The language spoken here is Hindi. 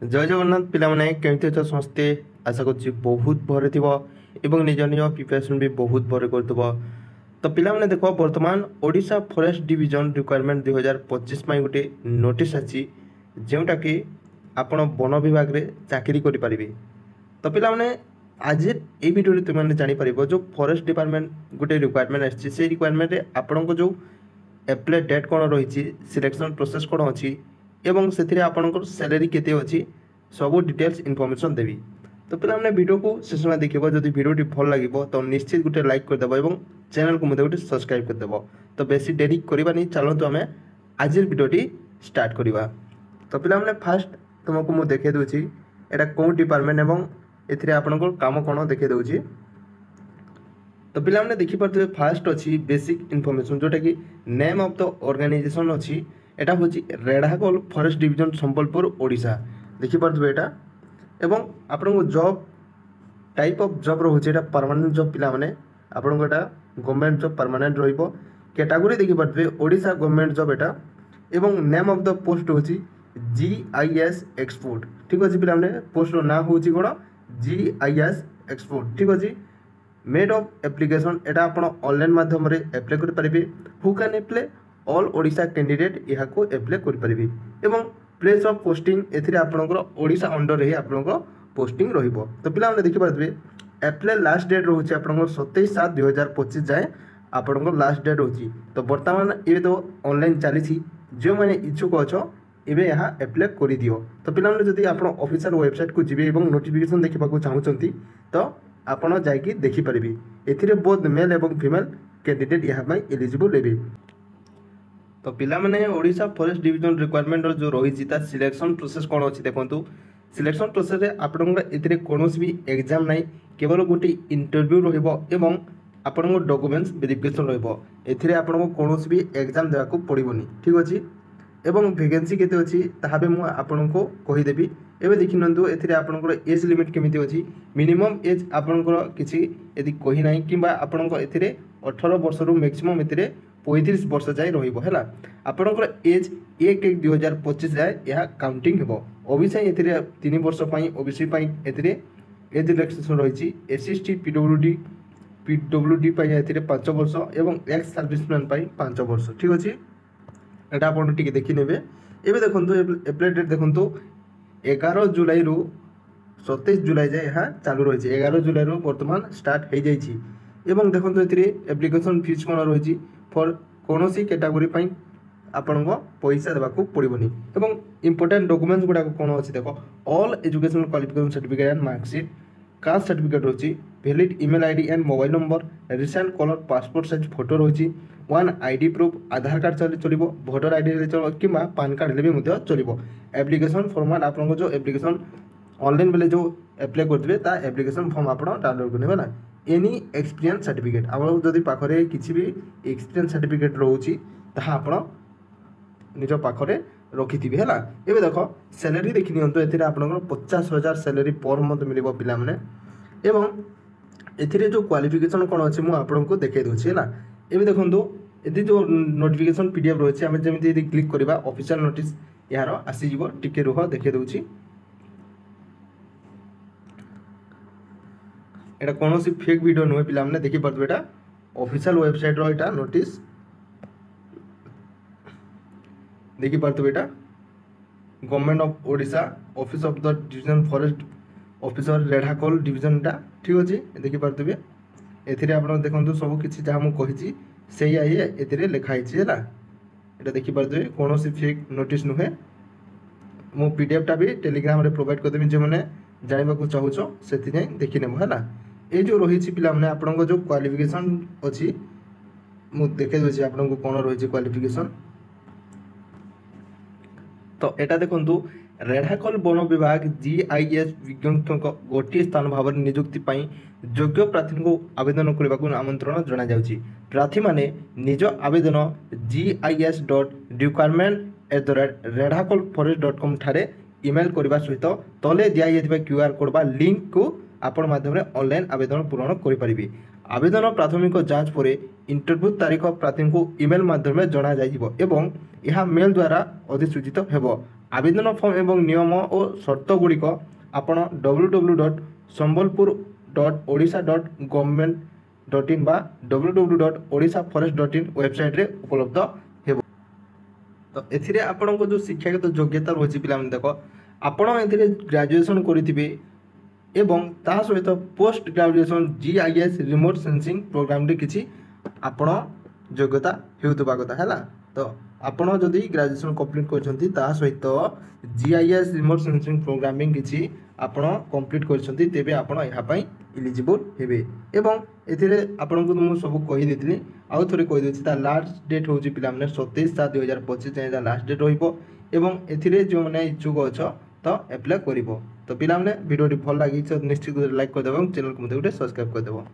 जय जगन्नाथ पिलाने केमती अच्छ समस्ते आशा कर बहुत भरे थी निज निज प्रिपेरेसन भी बहुत भरे कर तो पिलाने देख बर्तमान ओडिशा फॉरेस्ट डिवीजन रिक्वायरमेंट 2025 गोटे नोटिस आसी जोटा कि आपण वन विभाग में चाकरी करें। तो पिलाने आज ये भिडियो तुमने जापर जो फॉरेस्ट डिपार्टमेंट गोटे रिक्वायरमेंट आसी से रिक्वायरमेंट आपण जो एप्लाई डेट कौन रही सिलेक्शन प्रोसेस कौन अच्छी एवं से आपंकर सैलरी केते अच्छी सब डिटेल्स इनफॉरमेशन देवी। तो पे हमने वीडियो को शेष में देखिए जब वीडियोटी भल लगे तो निश्चित गोटे लाइक करदेव और चैनल को गोटे सब्सक्राइब करदेव। तो बेसी डेरी करवानी चलतु आम आज वीडियोटी स्टार्ट करवा। तो पे हमने फास्ट तुमको मुझे देखे दूसरी यहाँ कौन डिपार्टमेंट एवं ए आपंकर कम कौन देखे दूसरी। तो पे हमने देखिपे फास्ट अच्छी बेसिक इनफॉरमेशन जोटा कि नेम ऑफ द ऑर्गेनाइजेशन अच्छी यहाँ हूँ रेढ़ाखोल फॉरेस्ट डिवीजन संबलपुर ओडिशा देखिपे यहाँ एवं आपको जॉब टाइप ऑफ जॉब रोचे परमानेंट जॉब पिला माने आपको यहाँ गवर्नमेंट जॉब परमानेंट रहिबो। कैटेगरी देखिपे ओडिशा गवर्नमेंट जॉब यहाँ एवं नेम ऑफ द पोस्ट हूँ GIS एक्सपोर्ट। ठीक अच्छे पिला माने पोस्ट ना हूँ कौन GIS एक्सपोर्ट। ठीक अच्छे मेड ऑफ एप्लिकेशन यहाँ आप ऑनलाइन माध्यम एप्लाई करेंगे। Who can apply all Odisha candidate यहाँ को एप्लाई करेंगे एवं प्लेस ऑफ पोस्टिंग एथिरे आपनकर ओडिशा अंडर ही आपनकर पोस्टिंग रहिबो। तो पिला हमने देखि पारबे एप्लाई लास्ट डेट रहउछि आपनकर 27/7/2025 जाए आपनकर लास्ट डेट होछि। तो वर्तमान ये तो ऑनलाइन चली जो मैंने इच्छुक अच्छो एबे यहाँ एप्लाई कर दियो। तो पिला हमने जदि आपण ऑफिशियल वेबसाइट को जिबे एवं नोटिफिकेशन देखा चाहूँगी तो आपण जाकि देखि पारिबे एथिरे बोथ मेल एवं फीमेल कैंडिडेट यहाँ पर एलिजिबल हेबे। तो पिला माने ओडिशा फॉरेस्ट डिवीजन रिक्वायरमेंट जो रही सिलेक्शन प्रोसेस कौन अच्छी देखो। सिलेक्शन प्रोसेस आपंकर कौन भी एग्जाम ना केवल गोटे इंटरव्यू रही आपण डॉक्यूमेंट्स वेरिफिकेशन रही कौन भी एग्जाम देवाक पड़ोनी। ठीक अच्छे एवं वैकेंसी केते अच्छी ताबे मु आपन को कहीदेवी। एवं देखी निंतु आपंकर एज लिमिट केमी अच्छी मिनिमम एज आपंकर किसी यदि कही ना कि आपंकर ए 18 वर्ष रु मैक्सिमम ए 35 वर्ष जाए रहा आपंकर एज 1/1/2025 जाए यह काउंटिंग हो। ओबीसी ए 3 वर्ष ओबीसी एज रिलैक्सेशन रही SC/ST PWD 5 वर्ष और एक्स सर्विसमैन 5 वर्ष। ठीक अच्छे यहाँ आप देखने एवं देखो एप्लाई डेट देखो 11 जुलाई रु 27 जुलाई जाए यहाँ चालू रही 11 जुलाई रु बर्तमान स्टार्ट हो जाइए। एवं देखो एप्लिकेशन फीस कौन रही फॉर कौन सी कैटेगरी आपण पैसा देवाक पड़ोनी एवं इंपोर्टेंट डॉक्यूमेंट्स गुड़ाक कौन अच्छी देख all educational qualification certificate and marksheet caste certificate रही valid email ID and mobile number recent colour passport size photo रही 1 आईडी प्रूफ आधार कार्ड चले चलो भोटर आईडी चलो कि पान कार्ड भी चलो। एप्लिकेशन फॉर्मेट आप जो एप्लिकेशन ऑनलाइन बेले जो एप्लाई करेंगे एप्लिकेशन फॉर्म आप डाउनलोड करेंगे ना। एनी एक्सपीरियंस सर्टिफिकेट आम जदि पाखे किसी भी एक्सपीरियंस सर्टिफिकेट रोचे आप निज पाखे रखी थे है। एवं देख सैलरी देखी नियंतु ए आपंकर 50,000 सैलरी पर मंथ मिल पिला माने एवं ए जो क्वालिफिकेशन कौन अच्छे मुझे आपको देखे दूसरी है। एवं देखो ये जो नोटिफिकेशन PDF रही है जमी क्लिक करवा ऑफिशियल नोटिस यार आसीज टिके रुह देखे दूसरी एटा कौन सी फेक वीडियो नुहे पिला माने देखि पारबे एटा ऑफिशियल वेबसाइट रो एटा नोटिस देखि पारबे एटा government of Odisha office of the division forest officer Redhakhol division टा। ठीक अच्छे देखि पारबे एथिरे आपण देखंतु सब किछि जहा मु कहिछि सेया ही एथिरे लिखाई छि हैला एटा देखि पारबे कौन सी फेक नोटिस नुहे। मु PDF टा भी टेलीग्राम रे प्रोवाइड कर देबी जे माने जानिबा को चाहूछो सेति नै देखि नेमो हैला। ए जो रही पिला माने आपन जो क्वालिफिकेशन अच्छी मु देखे दूसरी आपन को कौन रही क्वालिफिकेशन। तो यहाँ देखो रेढ़ाखोल वन विभाग GIS विज्ञ गोटे स्थान भाव नियुक्ति योग्य प्रार्थी को आवेदन करने को आमंत्रण जना जाउछि। प्रार्थी माने निज आवेदन gis.requirement@redakhol.forest.com ठारे ईमेल करने सहित तले दिया QR कोड बा लिंक को आपण माध्यम ऑनलाइन आवेदन पूरण करें। आवेदन प्राथमिक जांच पर इंटरव्यू तारीख प्रार्थी को ईमेल माध्यम जना एवं यह मेल द्वारा अधिसूचित हेब। आवेदन फॉर्म एवं नियम और शर्त गुड़िक आपण www.sambalpur.odisha.government.in बा www.odishaforest.in वेबसाइट रे उपलब्ध हेबो। तो एथिरे आपण को जो शिक्षागत योग्यता रही पिला देख आपण एथिरे ग्रेजुएशन करिथिबे एवं ता सहित post graduation GIS remote sensing programme रे किछि आपण योग्यता हेउतबा कथा हैला। तो आपण जदि ग्रेजुएशन कंप्लीट करछंती ता सहित GIS रिमोट सेंसिंग प्रोग्रामिंग किछि आपण कंप्लीट करछंती तेबे आपण एहा पई एलिजिबल हेबे। एवं एथिरे आपण को मु सब कहि देथिली आउ थोरे कहि देछि ता लास्ट डेट होउछि पिला माने 27/7/2025 जाय लास्ट डेट होइबो। एवं एथिरे जो माने इच्छुक अछ तो अप्लाई करिवो। तो पिला माने वीडियो भल लागि निश्चित लाइक कर देबो, चैनल को मते सब्सक्राइब कर देबो।